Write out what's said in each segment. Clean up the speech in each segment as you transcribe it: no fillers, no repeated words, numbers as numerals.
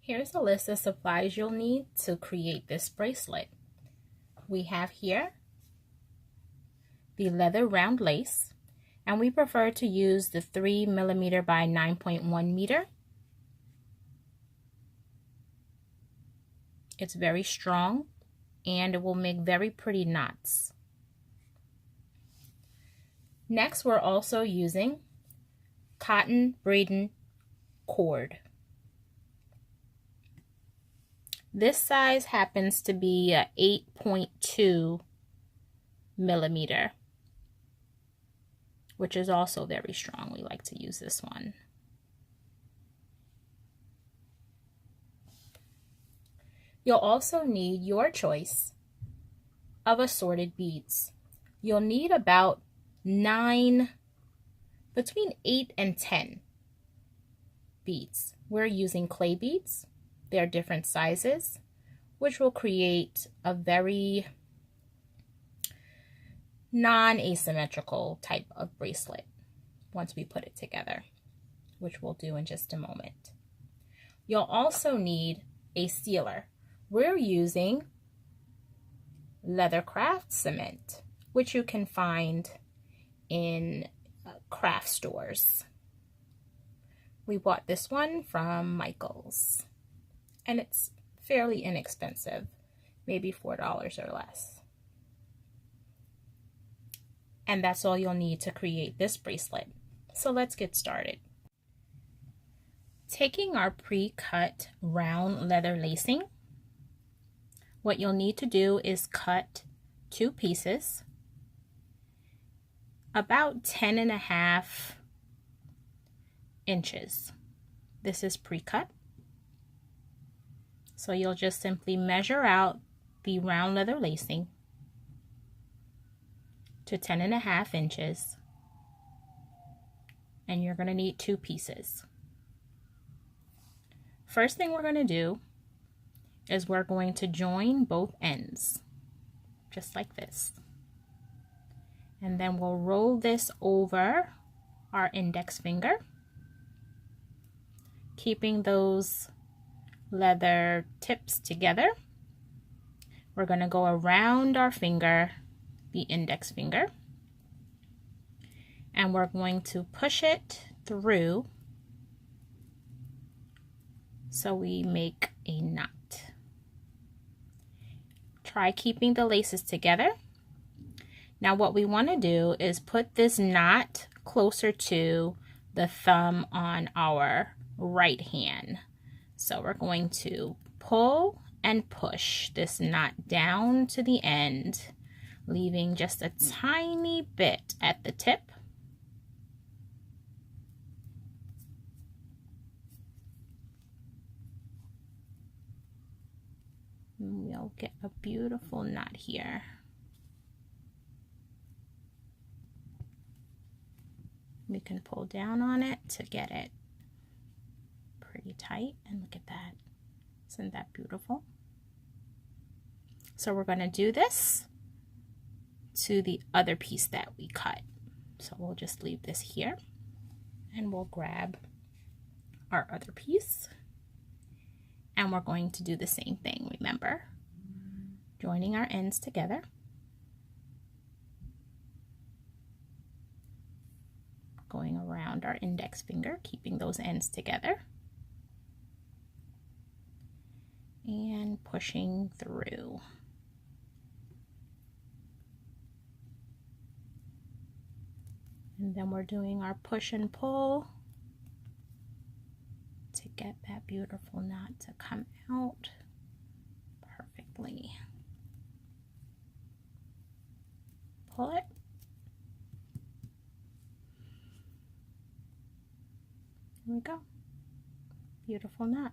Here's a list of supplies you'll need to create this bracelet. We have here the leather round lace, and we prefer to use the 3mm by 9.1 meter. It's very strong and it will make very pretty knots. Next, we're also using cotton braiding cord. This size happens to be 8.2 millimeter, which is also very strong. We like to use this one. You'll also need your choice of assorted beads. You'll need about 9, between 8 and 10 beads. We're using clay beads. They're different sizes, which will create a very non-asymmetrical type of bracelet once we put it together, which we'll do in just a moment. You'll also need a sealer. We're using Leathercraft cement, which you can find in craft stores. We bought this one from Michael's, and it's fairly inexpensive, maybe $4 or less. And that's all you'll need to create this bracelet. So let's get started. Taking our pre-cut round leather lacing, what you'll need to do is cut 2 pieces about 10.5 inches. This is pre-cut. So you'll just simply measure out the round leather lacing to 10.5 inches, and you're going to need 2 pieces. First thing we're going to do is we're going to join both ends, just like this. And then we'll roll this over our index finger, keeping those leather tips together. We're going to go around our finger, the index finger, and we're going to push it through so we make a knot. Try keeping the laces together. Now what we want to do is put this knot closer to the thumb on our right hand. So we're going to pull and push this knot down to the end, leaving just a tiny bit at the tip. And we'll get a beautiful knot here. We can pull down on it to get it pretty tight, and look at that. Isn't that beautiful? So we're going to do this to the other piece that we cut. So we'll just leave this here, and we'll grab our other piece, and we're going to do the same thing. Remember, joining our ends together. Going around our index finger, keeping those ends together, and pushing through. And then we're doing our push and pull to get that beautiful knot to come out perfectly. Pull it. There we go. Beautiful knot.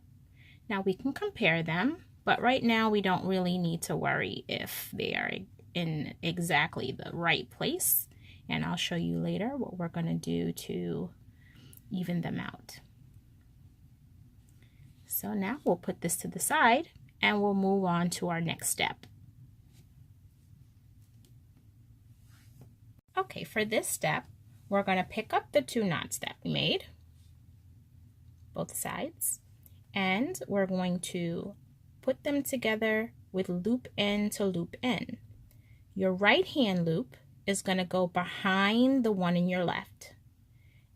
Now we can compare them, but right now we don't really need to worry if they are in exactly the right place. And I'll show you later what we're going to do to even them out. So now we'll put this to the side and we'll move on to our next step. Okay, for this step, we're going to pick up the 2 knots that we made, both sides, and we're going to put them together with loop end to loop end. Your right hand loop is going to go behind the one in your left,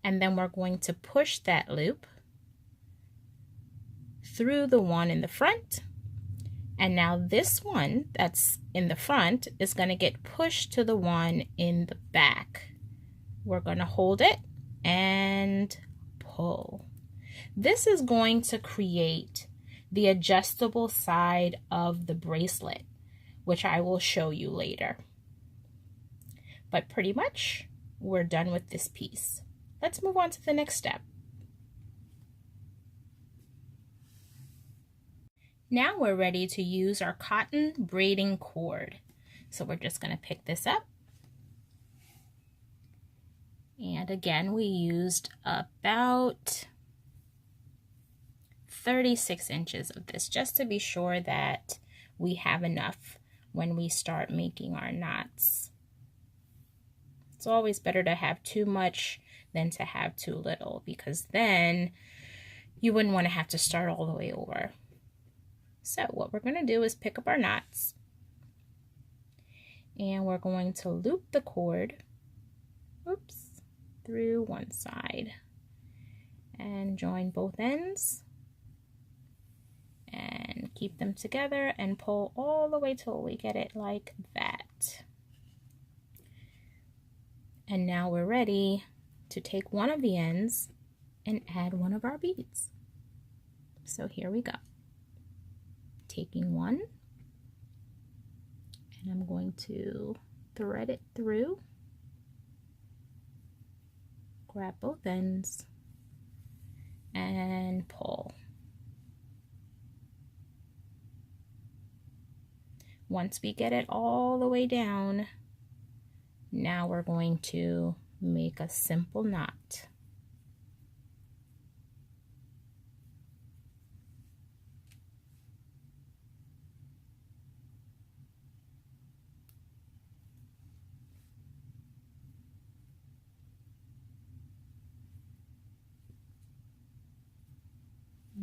and then we're going to push that loop through the one in the front, and now this one that's in the front is going to get pushed to the one in the back. We're going to hold it and pull. This is going to create the adjustable side of the bracelet, which I will show you later. But pretty much we're done with this piece. Let's move on to the next step. Now we're ready to use our cotton braiding cord. So we're just going to pick this up. And again, we used about 36 inches of this just to be sure that we have enough when we start making our knots. It's always better to have too much than to have too little, because then you wouldn't want to have to start all the way over. So what we're going to do is pick up our knots, and we're going to loop the cord, through one side and join both ends and keep them together and pull all the way till we get it like that. And now we're ready to take one of the ends and add one of our beads. So here we go. Taking one, and I'm going to thread it through, grab both ends, and pull. Once we get it all the way down, now we're going to make a simple knot.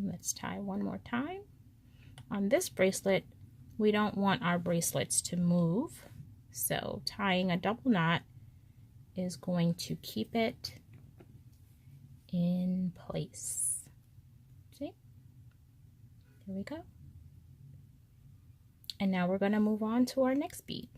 Let's tie one more time. On this bracelet, we don't want our bracelets to move, so tying a double knot is going to keep it in place. See? There we go. And now we're going to move on to our next bead.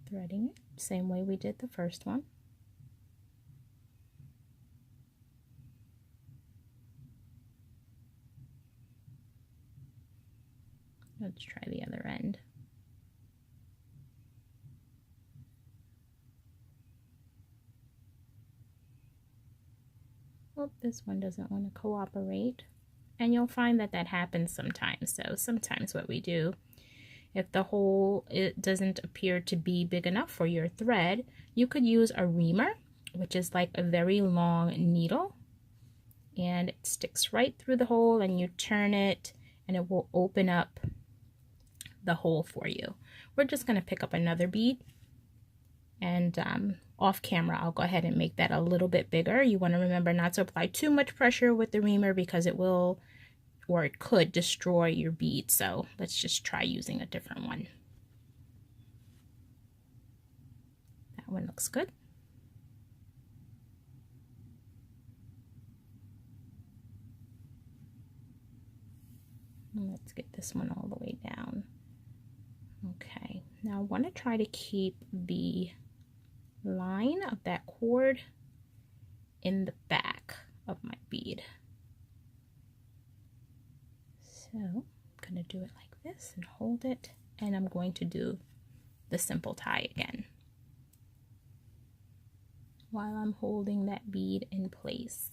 Threading it, same way we did the first one. Let's try the other end. Oh, this one doesn't want to cooperate. And you'll find that that happens sometimes. So sometimes what we do, if the hole it doesn't appear to be big enough for your thread, you could use a reamer, which is like a very long needle, and it sticks right through the hole, and you turn it and it will open up the hole for you. We're just going to pick up another bead, and off camera I'll go ahead and make that a little bit bigger. You want to remember not to apply too much pressure with the reamer because it will, or it could, destroy your bead. So let's just try using a different one. That one looks good. Let's get this one all the way down. Okay, now I want to try to keep the line of that cord in the back of my bead. So I'm going to do it like this and hold it, and I'm going to do the simple tie again while I'm holding that bead in place.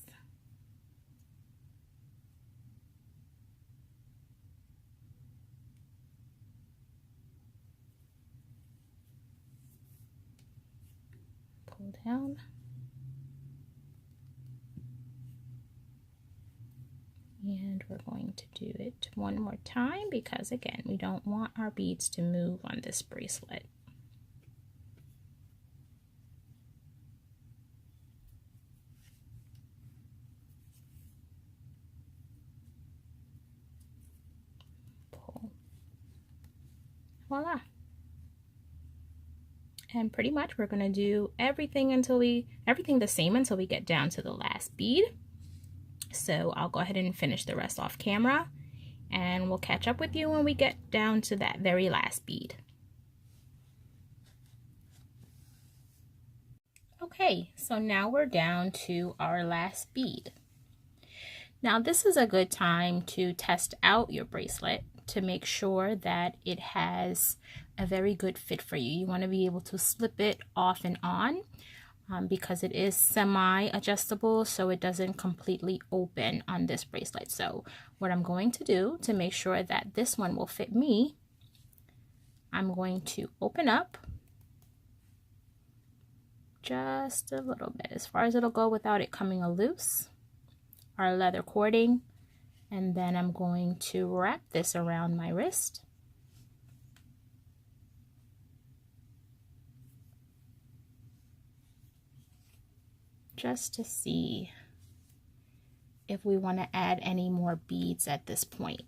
Pull down. And we're going to do it one more time because, again, we don't want our beads to move on this bracelet. Voila. And pretty much we're going to do everything the same until we get down to the last bead. So I'll go ahead and finish the rest off camera, and we'll catch up with you when we get down to that very last bead. Okay, so now we're down to our last bead. Now this is a good time to test out your bracelet to make sure that it has a very good fit for you. You want to be able to slip it off and on because it is semi-adjustable, so it doesn't completely open on this bracelet. So what I'm going to do to make sure that this one will fit me, I'm going to open up just a little bit, as far as it'll go without it coming loose, our leather cording, and then I'm going to wrap this around my wrist. Just to see if we want to add any more beads at this point.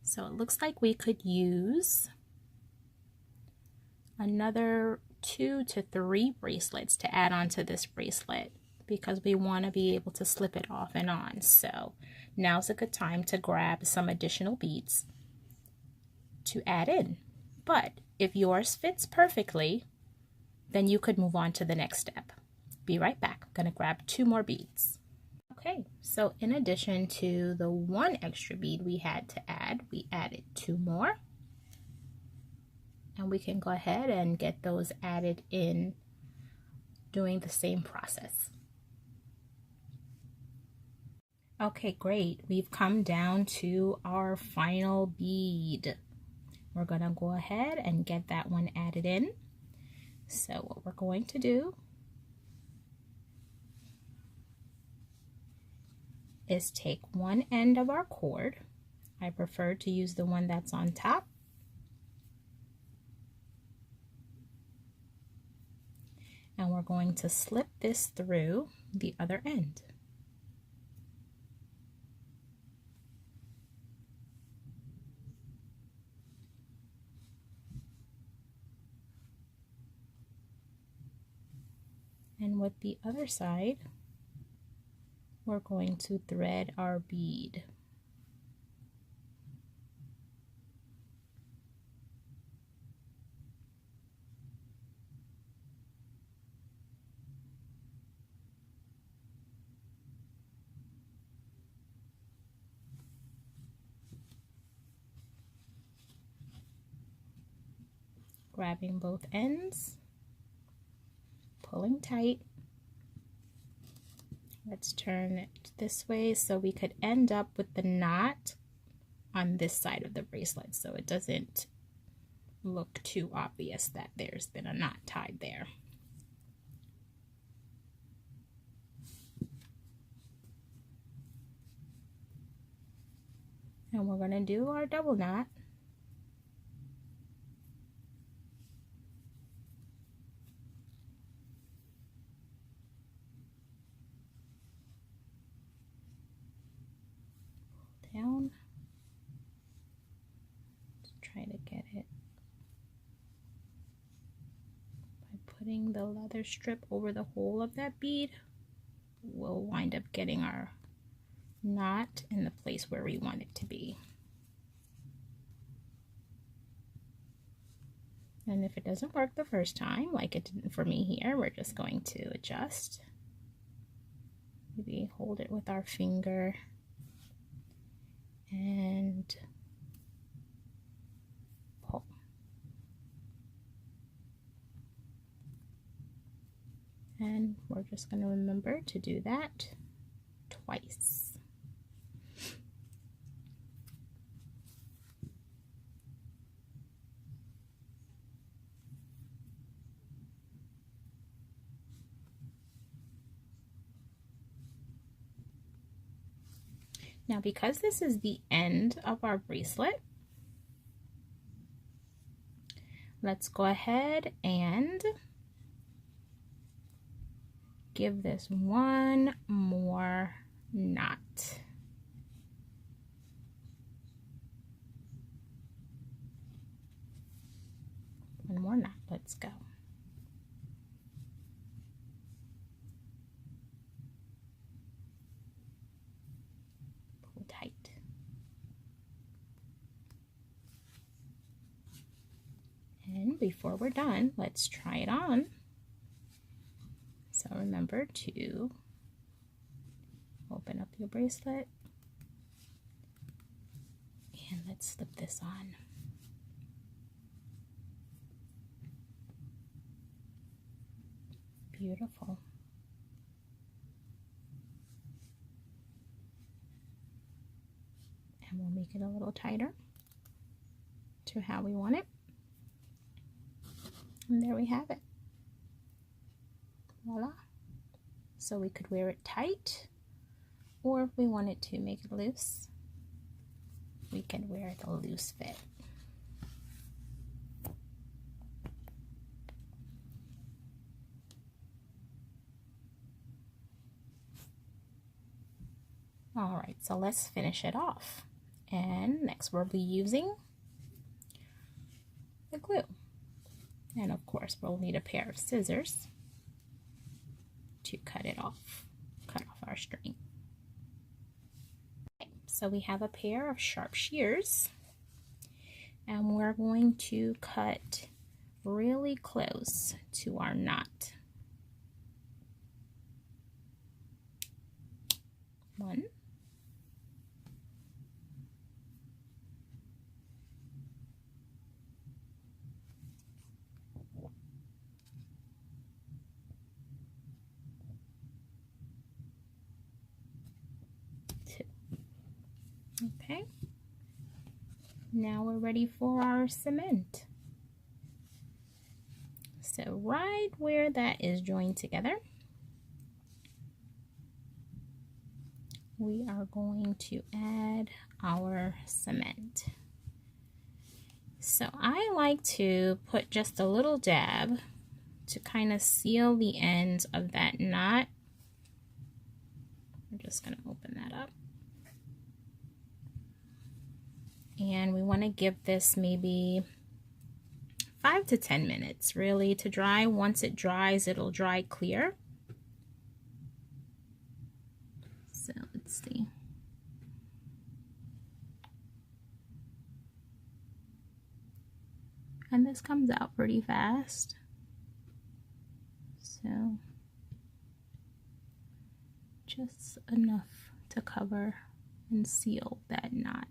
So it looks like we could use another 2 to 3 bracelets to add onto this bracelet, because we want to be able to slip it off and on. So now's a good time to grab some additional beads to add in. But if yours fits perfectly, then you could move on to the next step. Be right back. I'm going to grab 2 more beads. Okay, so in addition to the 1 extra bead we had to add, we added 2 more. And we can go ahead and get those added in doing the same process. Okay, great. We've come down to our final bead. We're going to go ahead and get that one added in. So what we're going to do is take one end of our cord. I prefer to use the one that's on top. And we're going to slip this through the other end. And with the other side, we're going to thread our bead. Grabbing both ends, pulling tight. Let's turn it this way so we could end up with the knot on this side of the bracelet, so it doesn't look too obvious that there's been a knot tied there. And we're going to do our double knot. Down. Just try to get it by putting the leather strip over the hole of that bead. We'll wind up getting our knot in the place where we want it to be. And if it doesn't work the first time, like it didn't for me here, we're just going to adjust. Maybe hold it with our finger and pull. And we're just going to remember to do that twice. Now, because this is the end of our bracelet, let's go ahead and give this one more knot. Let's go. Pull tight. And before we're done, let's try it on. So remember to open up your bracelet and let's slip this on. Beautiful. And we'll make it a little tighter to how we want it. And there we have it. Voila. So we could wear it tight, or if we wanted to make it loose, we can wear the loose fit. All right, so let's finish it off. And next we'll be using the glue. And of course, we'll need a pair of scissors to cut off our string. Okay, so we have a pair of sharp shears, and we're going to cut really close to our knot. 1, 2. Okay, now we're ready for our cement. So right where that is joined together, we are going to add our cement. So I like to put just a little dab to kind of seal the ends of that knot. I'm just going to open that up. And we want to give this maybe 5 to 10 minutes really to dry. Once it dries, it'll dry clear. So let's see. And this comes out pretty fast. So just enough to cover and seal that knot.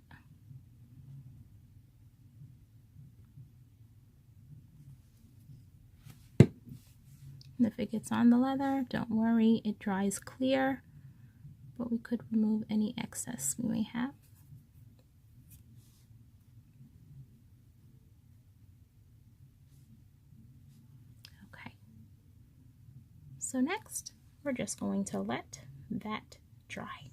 And if it gets on the leather, don't worry, it dries clear, but we could remove any excess we may have. Okay, so next we're just going to let that dry.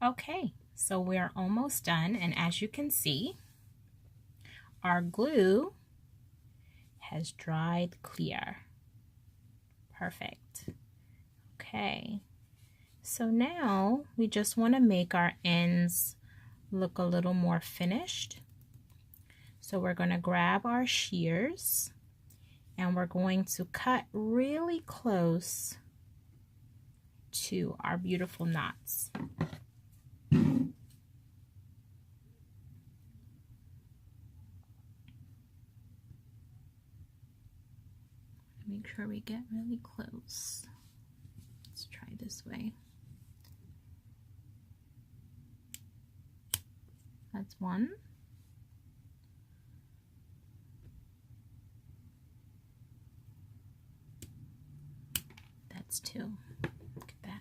Okay, so we're almost done, and as you can see, our glue has dried clear. Perfect. Okay, so now we just want to make our ends look a little more finished. So we're going to grab our shears and we're going to cut really close to our beautiful knots. Make sure we get really close. Let's try this way. That's 1. That's 2. Look at that.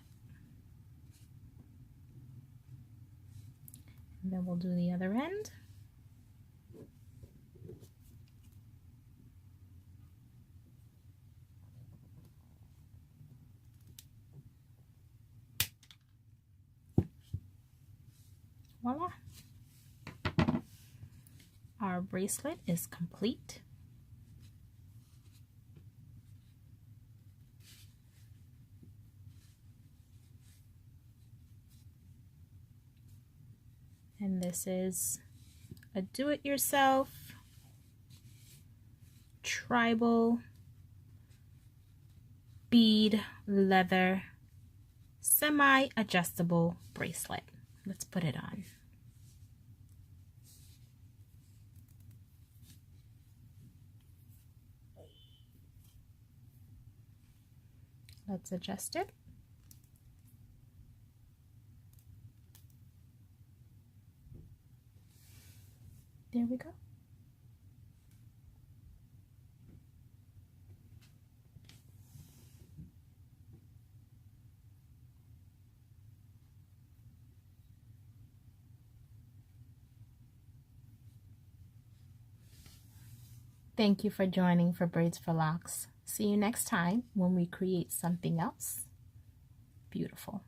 And then we'll do the other end. Voila. Our bracelet is complete. And this is a do-it-yourself tribal bead leather semi-adjustable bracelet. Let's put it on. Let's adjust it. There we go. Thank you for joining for Braids for Locks. See you next time when we create something else beautiful.